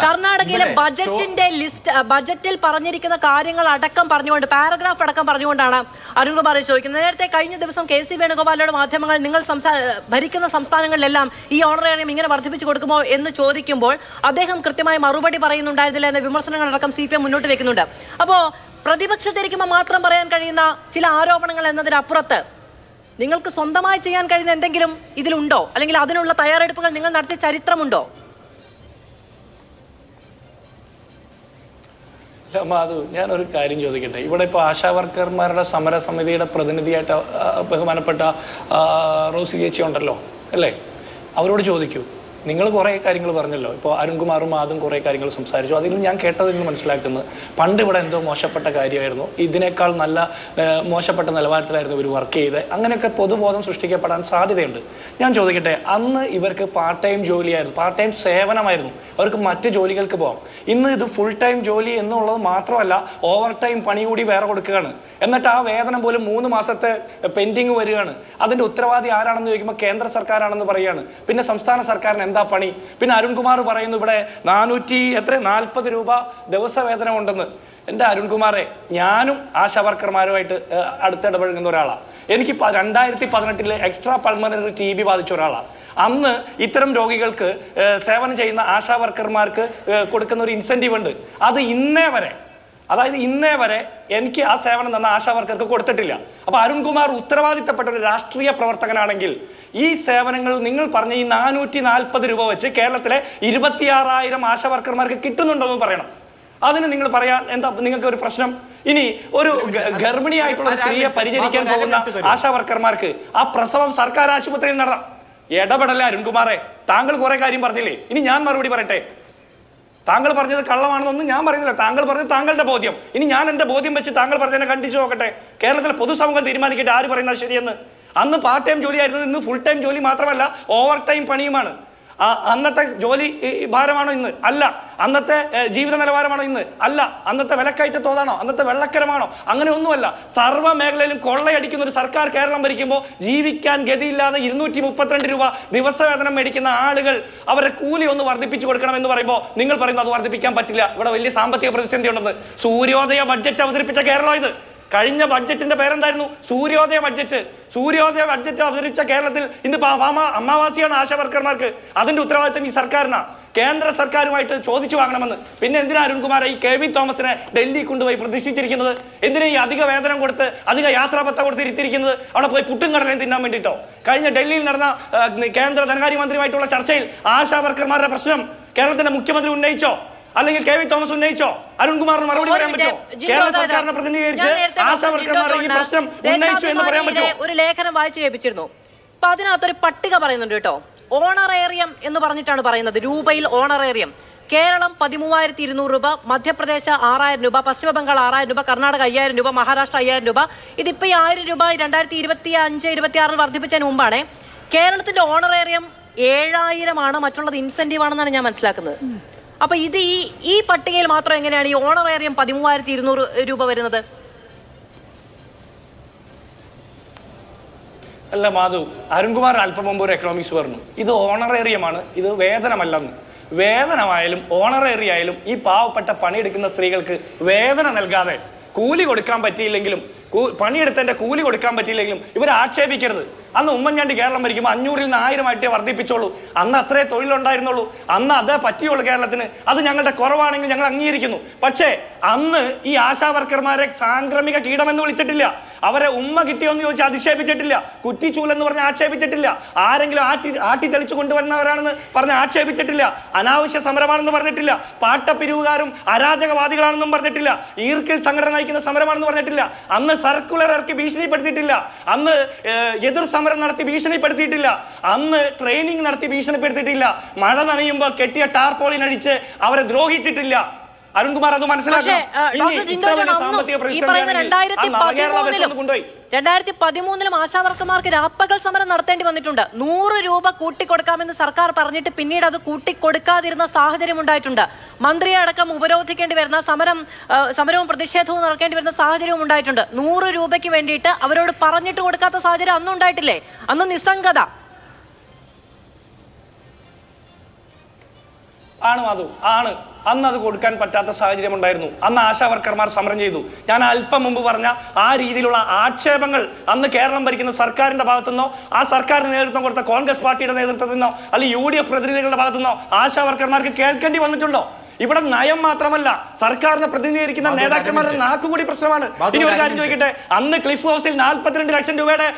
കർണാടകയിലെ ബജറ്റിന്റെ ലിസ്റ്റ്, ബജറ്റിൽ പറഞ്ഞിരിക്കുന്ന കാര്യങ്ങൾ അടക്കം പറഞ്ഞുകൊണ്ട്, പാരഗ്രാഫ് അടക്കം പറഞ്ഞുകൊണ്ടാണ് അരുൺകുമാർ ചോദിക്കുന്നത്. നേരത്തെ കഴിഞ്ഞ ദിവസം KC വേണുഗോപാലോട് മാധ്യമങ്ങൾ നിങ്ങൾ ഭരിക്കുന്ന സംസ്ഥാനങ്ങളിലെല്ലാം ഈ ഓണറേറിയം ഇങ്ങനെ വർദ്ധിപ്പിച്ചു കൊടുക്കുമോ എന്ന് ചോദിക്കുമ്പോൾ അദ്ദേഹം കൃത്യമായി മറുപടി പറയുന്നുണ്ടായിരുന്നില്ല എന്ന വിമർശനങ്ങളടക്കം CPM മുന്നോട്ട് വെക്കുന്നുണ്ട്. അപ്പോൾ പ്രതിപക്ഷത്തിരിക്കുമ്പോൾ മാത്രം പറയാൻ കഴിയുന്ന ചില ആരോപണങ്ങൾ എന്നതിനപ്പുറത്ത് നിങ്ങൾക്ക് സ്വന്തമായി ചെയ്യാൻ കഴിയുന്ന എന്തെങ്കിലും ഇതിലുണ്ടോ? അല്ലെങ്കിൽ അതിനുള്ള തയ്യാറെടുപ്പുകൾ നിങ്ങൾ നടത്തിയ ചരിത്രമുണ്ടോ? മാധു, ഞാനൊരു കാര്യം ചോദിക്കട്ടെ. ഇവിടെ ഇപ്പോൾ ആശാവർക്കർമാരുടെ സമരസമിതിയുടെ പ്രതിനിധിയായിട്ട് ബഹുമാനപ്പെട്ട റോസി ചേച്ചി ഉണ്ടല്ലോ അല്ലേ? അവരോട് ചോദിക്കൂ. നിങ്ങൾ കുറേ കാര്യങ്ങൾ പറഞ്ഞല്ലോ. ഇപ്പോൾ അരുൺകുമാറും മാധും കുറേ കാര്യങ്ങൾ സംസാരിച്ചു. അതിൽ ഞാൻ കേട്ടതിൽ നിന്ന് മനസ്സിലാക്കുന്നത് പണ്ട് ഇവിടെ എന്തോ മോശപ്പെട്ട കാര്യമായിരുന്നു, ഇതിനേക്കാൾ നല്ല മോശപ്പെട്ട നിലവാരത്തിലായിരുന്നു ഇവർ വർക്ക് ചെയ്ത്, അങ്ങനെയൊക്കെ പൊതുബോധം സൃഷ്ടിക്കപ്പെടാൻ സാധ്യതയുണ്ട്. ഞാൻ ചോദിക്കട്ടെ, അന്ന് ഇവർക്ക് പാർട്ട് ടൈം ജോലിയായിരുന്നു, പാർട്ട് ടൈം സേവനമായിരുന്നു, അവർക്ക് മറ്റ് ജോലികൾക്ക് പോകാം. ഇന്ന് ഇത് ഫുൾ ടൈം ജോലി എന്നുള്ളത് മാത്രമല്ല, ഓവർ ടൈം പണി കൂടി വേറെ കൊടുക്കുകയാണ്. എന്നിട്ട് ആ വേതനം പോലും 3 മാസത്തെ പെൻഡിങ് വരികയാണ്. അതിൻ്റെ ഉത്തരവാദി ആരാണെന്ന് ചോദിക്കുമ്പോൾ കേന്ദ്ര സർക്കാരാണെന്ന് പറയുകയാണ്. പിന്നെ സംസ്ഥാന സർക്കാരിന് എന്താ പണി? പിന്നെ അരുൺകുമാർ പറയുന്നു ഇവിടെ 440 രൂപ ദിവസവേതനം ഉണ്ടെന്ന്. എൻ്റെ അരുൺകുമാറെ, ഞാനും ആശാവർക്കർമാരുമായിട്ട് അടുത്തിടപഴകുന്ന ഒരാളാണ്. എനിക്ക് 2018 എക്സ്ട്രാ പൾമണറി TB ബാധിച്ച ഒരാളാണ്. അന്ന് ഇത്തരം രോഗികൾക്ക് സേവനം ചെയ്യുന്ന ആശാവർക്കർമാർക്ക് കൊടുക്കുന്ന ഒരു ഇൻസെൻറ്റീവ് ഉണ്ട്. അത് ഇന്നേ വരെ എനിക്ക് ആ സേവനം തന്ന ആശാവർക്കർക്ക് കൊടുത്തിട്ടില്ല. അപ്പൊ അരുൺകുമാർ ഉത്തരവാദിത്തപ്പെട്ട ഒരു രാഷ്ട്രീയ പ്രവർത്തകനാണെങ്കിൽ ഈ സേവനങ്ങൾ നിങ്ങൾ പറഞ്ഞ ഈ 440 രൂപ വെച്ച് കേരളത്തിലെ 26,000 ആശാവർക്കർമാർക്ക് കിട്ടുന്നുണ്ടെന്ന് പറയണം. അതിന് നിങ്ങൾ പറയാൻ എന്താ നിങ്ങൾക്ക് ഒരു പ്രശ്നം? ഇനി ഒരു ഗർഭിണിയായിട്ടുള്ള സ്ത്രീയെ പരിചരിക്കാൻ പോകുന്ന ആശാവർക്കർമാർക്ക് ആ പ്രസവം സർക്കാർ ആശുപത്രിയിൽ നടത്താം. ഇടപെടല അരുൺകുമാറെ. താങ്കൾ കുറെ കാര്യം പറഞ്ഞില്ലേ, ഇനി ഞാൻ മറുപടി പറയട്ടെ. താങ്കൾ പറഞ്ഞത് കള്ളമാണെന്നൊന്നും ഞാൻ പറയുന്നില്ല. താങ്കൾ പറഞ്ഞത് താങ്കളുടെ ബോധ്യം. ഇനി ഞാൻ എൻ്റെ ബോധ്യം വെച്ച് താങ്കൾ പറഞ്ഞതിനെ കണ്ടിച്ചു നോക്കട്ടെ. കേരളത്തിലെ പൊതുസമൂഹം തീരുമാനിക്കട്ടെ ആര് പറയുന്നത് ശരിയെന്ന്. അന്ന് പാർട്ട് ടൈം ജോലി ആയിരുന്നു, ഇന്ന് ഫുൾ ടൈം ജോലി മാത്രമല്ല ഓവർ ടൈം പണിയുമാണ്. അന്നത്തെ ജോലി ഭാരമാണോ ഇന്ന്? അല്ല. അന്നത്തെ ജീവിത നിലവാരമാണോ ഇന്ന്? അല്ല. അന്നത്തെ വിലക്കയറ്റ തോതാണോ? അന്നത്തെ വെള്ളക്കരമാണോ? അങ്ങനെ ഒന്നുമല്ല. സർവ്വ മേഖലയിലും കൊള്ളയടിക്കുന്ന ഒരു സർക്കാർ കേരളം ഭരിക്കുമ്പോൾ ജീവിക്കാൻ ഗതിയില്ലാതെ 232 രൂപ ദിവസവേതനം മേടിക്കുന്ന ആളുകൾ അവരുടെ കൂലി ഒന്ന് വർദ്ധിപ്പിച്ചു കൊടുക്കണം എന്ന് പറയുമ്പോൾ നിങ്ങൾ പറയുന്നത് അത് വർദ്ധിപ്പിക്കാൻ പറ്റില്ല, ഇവിടെ വലിയ സാമ്പത്തിക പ്രതിസന്ധി ഉണ്ടെന്ന്. സൂര്യോദയ ബഡ്ജറ്റ് അവതരിപ്പിച്ച കേരളം ഇത്. കഴിഞ്ഞ ബഡ്ജറ്റിന്റെ പേരെന്തായിരുന്നു? സൂര്യോദയ ബഡ്ജറ്റ്. സൂര്യോദയ ബഡ്ജറ്റ് അവതരിപ്പിച്ച കേരളത്തിൽ ഇന്ന് അമാവാസിയാണ് ആശാവർക്കർമാർക്ക്. അതിന്റെ ഉത്തരവാദിത്തം ഈ സർക്കാരിനാണ്. കേന്ദ്ര സർക്കാരുമായിട്ട് ചോദിച്ചു വാങ്ങണമെന്ന്. പിന്നെ എന്തിനാ അരുൺകുമാരെ ഈ KV തോമസിനെ ഡൽഹി കൊണ്ടുപോയി പ്രതീക്ഷിച്ചിരിക്കുന്നത്? എന്തിനാ ഈ അധിക വേതനം കൊടുത്ത് അധിക യാത്രാപത്ത കൊടുത്ത് ഇരുത്തിയിരിക്കുന്നത്? അവിടെ പോയി പുട്ടും കടലയും തിന്നാൻ വേണ്ടിയിട്ടോ? കഴിഞ്ഞ ഡൽഹിയിൽ നടന്ന കേന്ദ്ര ധനകാര്യമന്ത്രിയുമായിട്ടുള്ള ചർച്ചയിൽ ആശാവർക്കർമാരുടെ പ്രശ്നം കേരളത്തിന്റെ മുഖ്യമന്ത്രി ഉന്നയിച്ചോ? അല്ലെങ്കിൽ KV തോമസ് ഉന്നയിച്ചോ? അരുൺകുമാറിന് മറുപടി പറയാൻ പറ്റുമോ? കേരള സർക്കാരിനെ പ്രതിനിധീകരിച്ച് ആശാവർക്കർമാർ ഈ പ്രശ്നം ഉന്നയിച്ചു എന്ന് പറയാൻ പറ്റുമോ? ഒരു ലേഖനം വായിച്ചു കേൾപ്പിച്ചിരുന്നു. അപ്പൊ അതിനകത്തൊരു പട്ടിക പറയുന്നുണ്ട് കേട്ടോ. ഓണറേറിയം എന്ന് പറഞ്ഞിട്ടാണ് പറയുന്നത്. രൂപയിൽ ഓണറേറിയം. കേരളം 13,200 രൂപ, മധ്യപ്രദേശ് 6,000 രൂപ, പശ്ചിമ ബംഗാൾ 6,000 രൂപ, കർണാടക 5,000 രൂപ, മഹാരാഷ്ട്ര 5,000 രൂപ. ഇതിപ്പോ 1,000 രൂപ 2025-26 വർദ്ധിപ്പിച്ചതിന് മുമ്പാണ്. കേരളത്തിന്റെ ഓണറേറിയം 7,000 ആണ്, മറ്റുള്ളത് ഇൻസെന്റീവ് ആണെന്നാണ് ഞാൻ മനസ്സിലാക്കുന്നത്. അപ്പൊ ഇത് ഈ പട്ടികയിൽ മാത്രം എങ്ങനെയാണ് ഈ ഓണറേറിയം 13,200 രൂപ വരുന്നത്? അല്ല മാധു, അരുൺകുമാർ അല്പം മുമ്പ് ഒരു എക്കണോമിക്സ് പറഞ്ഞു, ഇത് ഓണറേറിയമാണ്, ഇത് വേതനമല്ലെന്ന്. വേതനമായാലും ഓണറേറിയ ആയാലും ഈ പാവപ്പെട്ട പണിയെടുക്കുന്ന സ്ത്രീകൾക്ക് വേതനം നൽകാതെ കൂലി കൊടുക്കാൻ പറ്റിയില്ലെങ്കിലും, പണിയെടുത്തതിന്റെ കൂലി കൊടുക്കാൻ പറ്റിയില്ലെങ്കിലും ഇവർ ആക്ഷേപിക്കരുത്. അന്ന് ഉമ്മൻചാണ്ടി കേരളം ഭരിക്കുമ്പോൾ 500-ൽ നിന്ന് 1000 ആയിട്ടേ വർദ്ധിപ്പിച്ചോളൂ. അന്ന് അത്രേ തൊഴിലുണ്ടായിരുന്നുള്ളൂ. അന്ന് അതേ പറ്റിയുള്ളൂ കേരളത്തിന്. അത് ഞങ്ങളുടെ കുറവാണെങ്കിൽ ഞങ്ങൾ അംഗീകരിക്കുന്നു. പക്ഷേ അന്ന് ഈ ആശാവർക്കർമാരെ സാംക്രമിക കീടമെന്ന് വിളിച്ചിട്ടില്ല. അവരെ ഉമ്മ കിട്ടിയോന്ന് ചോദിച്ച് അധിക്ഷേപിച്ചിട്ടില്ല. കുറ്റിച്ചൂലെന്ന് പറഞ്ഞ് ആക്ഷേപിച്ചിട്ടില്ല. ആരെങ്കിലും ആട്ടി തെളിച്ചു കൊണ്ടുവരുന്നവരാണെന്ന് പറഞ്ഞ് ആക്ഷേപിച്ചിട്ടില്ല. അനാവശ്യ സമരമാണെന്ന് പറഞ്ഞിട്ടില്ല. പാട്ടപ്പിരിവുകാരും അരാജകവാദികളാണെന്നും പറഞ്ഞിട്ടില്ല. ഈർക്കിൽ സംഘടന നയിക്കുന്ന സമരമാണെന്ന് പറഞ്ഞിട്ടില്ല. അന്ന് സർക്കുലർ ഇറക്കി ഭീഷണിപ്പെടുത്തിയിട്ടില്ല. അന്ന് എതിർ സമരം നടത്തി ഭീഷണിപ്പെടുത്തിയിട്ടില്ല. അന്ന് ട്രെയിനിങ് നടത്തി ഭീഷണിപ്പെടുത്തിയിട്ടില്ല. മഴ നനയുമ്പോൾ കെട്ടിയ ടാർപോളിൻ അടിച്ച് അവരെ ദ്രോഹിച്ചിട്ടില്ല. അരുൺകുമാർ അത് മനസ്സിലാക്കണം. 2013 ആശാവർക്കർമാർക്ക് രാപ്പകൽ സമരം നടത്തേണ്ടി വന്നിട്ടുണ്ട്. 100 രൂപ കൂട്ടിക്കൊടുക്കാമെന്ന് സർക്കാർ പറഞ്ഞിട്ട് പിന്നീട് അത് കൂട്ടിക്കൊടുക്കാതിരുന്ന സാഹചര്യം ഉണ്ടായിട്ടുണ്ട്. മന്ത്രിയെ അടക്കം ഉപരോധിക്കേണ്ടി വരുന്ന സമരവും പ്രതിഷേധവും നടക്കേണ്ടി വരുന്ന സാഹചര്യവും ഉണ്ടായിട്ടുണ്ട്. 100 രൂപയ്ക്ക് വേണ്ടിയിട്ട് അവരോട് പറഞ്ഞിട്ട് കൊടുക്കാത്ത സാഹചര്യം അന്നും ഉണ്ടായിട്ടില്ലേ? അന്ന് നിസ്സംഗത. ആണ് മാധു, ആണ്. അന്ന് അത് കൊടുക്കാൻ പറ്റാത്ത സാഹചര്യം ഉണ്ടായിരുന്നു. അന്ന് ആശാവർക്കർമാർ സമരം ചെയ്തു. ഞാൻ അല്പം മുമ്പ് പറഞ്ഞ ആ രീതിയിലുള്ള ആക്ഷേപങ്ങൾ അന്ന് കേരളം ഭരിക്കുന്ന സർക്കാരിന്റെ ഭാഗത്തുനിന്നോ ആ സർക്കാരിന് നേതൃത്വം കൊടുത്ത കോൺഗ്രസ് പാർട്ടിയുടെ നേതൃത്വത്തിൽ നിന്നോ അല്ലെങ്കിൽ UDF പ്രതിനിധികളുടെ ഭാഗത്തുനിന്നോ ആശാവർക്കർമാർക്ക് കേൾക്കേണ്ടി വന്നിട്ടുണ്ടോ? ഇവിടെ നയം മാത്രമല്ല, സർക്കാരിനെ പ്രതിനിധീകരിക്കുന്ന നേതാക്കന്മാരുടെ നാക്കുകൂടി പ്രശ്നമാണ്. ഇനി ഒരു കാര്യം ചോദിക്കട്ടെ, അന്ന് ക്ലിഫ് ഹൗസിൽ 42 ലക്ഷം രൂപയുടെ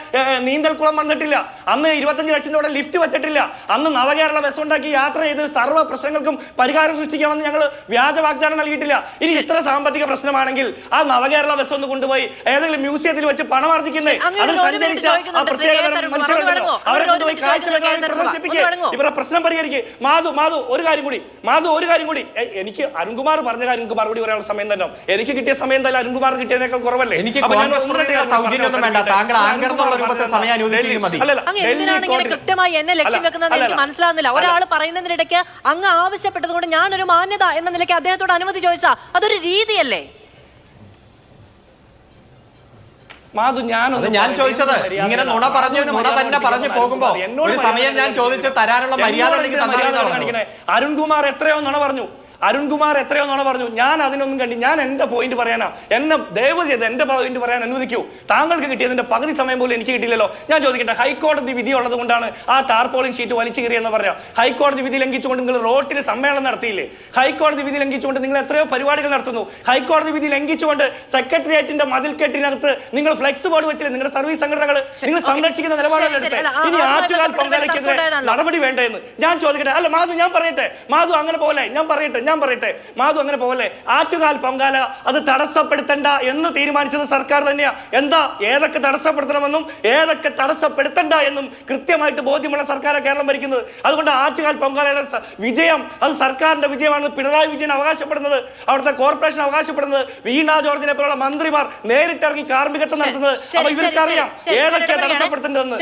നീന്തൽക്കുളം വന്നിട്ടില്ല, അന്ന് 25 ലക്ഷം രൂപയുടെ ലിഫ്റ്റ് വെച്ചിട്ടില്ല, അന്ന് നവകേരള ബസ് ഉണ്ടാക്കി യാത്ര ചെയ്ത് സർവ്വ പ്രശ്നങ്ങൾക്കും പരിഹാരം സൃഷ്ടിക്കാമെന്ന് ഞങ്ങൾ വ്യാജ വാഗ്ദാനം നൽകിയിട്ടില്ല. ഇനി ഇത്ര സാമ്പത്തിക പ്രശ്നമാണെങ്കിൽ ആ നവകേരള ബസ് ഒന്ന് കൊണ്ടുപോയി ഏതെങ്കിലും മ്യൂസിയത്തിൽ വെച്ച് പണം ആർജിക്കുന്നേ, അതിൽ സഞ്ചരിച്ച ആ പ്രത്യേകതരം മനുഷ്യരുണ്ടല്ലോ അവരെ കൊണ്ടുപോയി കാഴ്ചവെക്കാൻ പ്രദർശിപ്പിക്കുക, ഇവരുടെ പ്രശ്നം പരിഹരിക്കുക. മാധു ഒരു കാര്യം കൂടി, എനിക്ക് അരുൺകുമാർ പറഞ്ഞ കാര്യം മറുപടി പറയാനുള്ള സമയം തന്നെ എനിക്ക് കിട്ടിയ സമയം തന്നെ അരുൺകുമാർ കിട്ടിയതിനേക്കാൾ കുറവല്ലേ? എനിക്ക് സൗജന്യമൊന്നും വേണ്ട, താങ്കൾ ആങ്കർ എന്നുള്ള രൂപത്തിൽ സമയം അനുവദിക്കുകയും മതി. എന്തിനാണ് ഇങ്ങനെ കൃത്യമായി എന്നെ ലക്ഷ്യം വെക്കുന്നത് എനിക്ക് മനസ്സിലാവുന്നില്ല. ഒരാൾ പറയുന്നതിനിടയ്ക്ക് അങ്ങ് ആവശ്യപ്പെട്ടത് കൊണ്ട് ഞാനൊരു മാന്യത എന്ന നിലയ്ക്ക് അദ്ദേഹത്തോട് അനുമതി ചോദിച്ചാ അതൊരു രീതിയല്ലേ? മാധു, ഞാൻ ചോദിച്ചത് ഇങ്ങനെ നുണ തന്നെ പറഞ്ഞു പോകുമ്പോ ഒരു സമയം ഞാൻ ചോദിച്ച് തരാനുള്ള മര്യാദ എനിക്ക് തന്നാലും. അരുൺകുമാർ എത്രയോ നുണ പറഞ്ഞു. ഞാൻ അതിനൊന്നും കണ്ടി, ഞാൻ എന്റെ പോയിന്റ് പറയാനാ, എന്നെ ദയവ് ചെയ്ത് എന്റെ പോയിന്റ് പറയാൻ അനുവദിക്കൂ. താങ്കൾക്ക് കിട്ടിയതിന്റെ പകുതി സമയം പോലും എനിക്ക് കിട്ടില്ലല്ലോ. ഞാൻ ചോദിക്കട്ടെ, ഹൈക്കോടതി വിധി ഉള്ളത് കൊണ്ടാണ് ആ ടാർപോളിംഗ് ഷീറ്റ് വലിച്ചു കീറിയെന്ന് പറഞ്ഞാൽ ഹൈക്കോടതി വിധി ലംഘിച്ചുകൊണ്ട് നിങ്ങൾ റോട്ടിൽ സമ്മേളനം നടത്തിയില്ലേ? ഹൈക്കോടതി വിധി ലംഘിച്ചുകൊണ്ട് നിങ്ങൾ എത്രയോ പരിപാടികൾ നടത്തുന്നു. ഹൈക്കോടതി വിധി ലംഘിച്ചുകൊണ്ട് സെക്രട്ടേറിയറ്റിന്റെ മതിൽക്കെട്ടിനകത്ത് നിങ്ങൾ ഫ്ലെക്സ് ബോർഡ് വെച്ചില്ലേ? നിങ്ങളുടെ സർവീസ് സംഘടനകൾ നിങ്ങൾ സംരക്ഷിക്കുന്ന നിലപാടുകൾ എടുത്തേ. ഇനി ആറ്റുകാൽ പൊങ്കാലയ്ക്കെതിരെ നടപടി വേണ്ടെന്ന് ഞാൻ ചോദിക്കട്ടെ. അല്ല മാധു, ഞാൻ പറയട്ടെ, മാധു അങ്ങനെ പോലെ മാധു അങ്ങനെ പോലെ ആറ്റുകാൽ പൊങ്കാല അത് തടസ്സപ്പെടുത്തണ്ട എന്ന് തീരുമാനിച്ചത് സർക്കാർ തന്നെയാ. എന്താ, ഏതൊക്കെ തടസ്സപ്പെടുത്തണമെന്നും ഏതൊക്കെ തടസ്സപ്പെടുത്തണ്ട എന്നും കൃത്യമായിട്ട് ബോധ്യമുള്ള സർക്കാരാണ് കേരളം ഭരിക്കുന്നത്. അതുകൊണ്ട് ആറ്റുകാൽ പൊങ്കാലയുടെ വിജയം അത് സർക്കാരിന്റെ വിജയമാണ് പിണറായി വിജയൻ അവകാശപ്പെടുന്നത്, അവിടുത്തെ കോർപ്പറേഷൻ അവകാശപ്പെടുന്നത്, വീണ ജോർജിനെ പോലുള്ള മന്ത്രിമാർ നേരിട്ടിറങ്ങി കാർമ്മികത്വം നടത്തുന്നത്. അപ്പൊ ഇവർക്കറിയാം ഏതൊക്കെ തടസ്സപ്പെടുത്തേണ്ടതെന്ന്.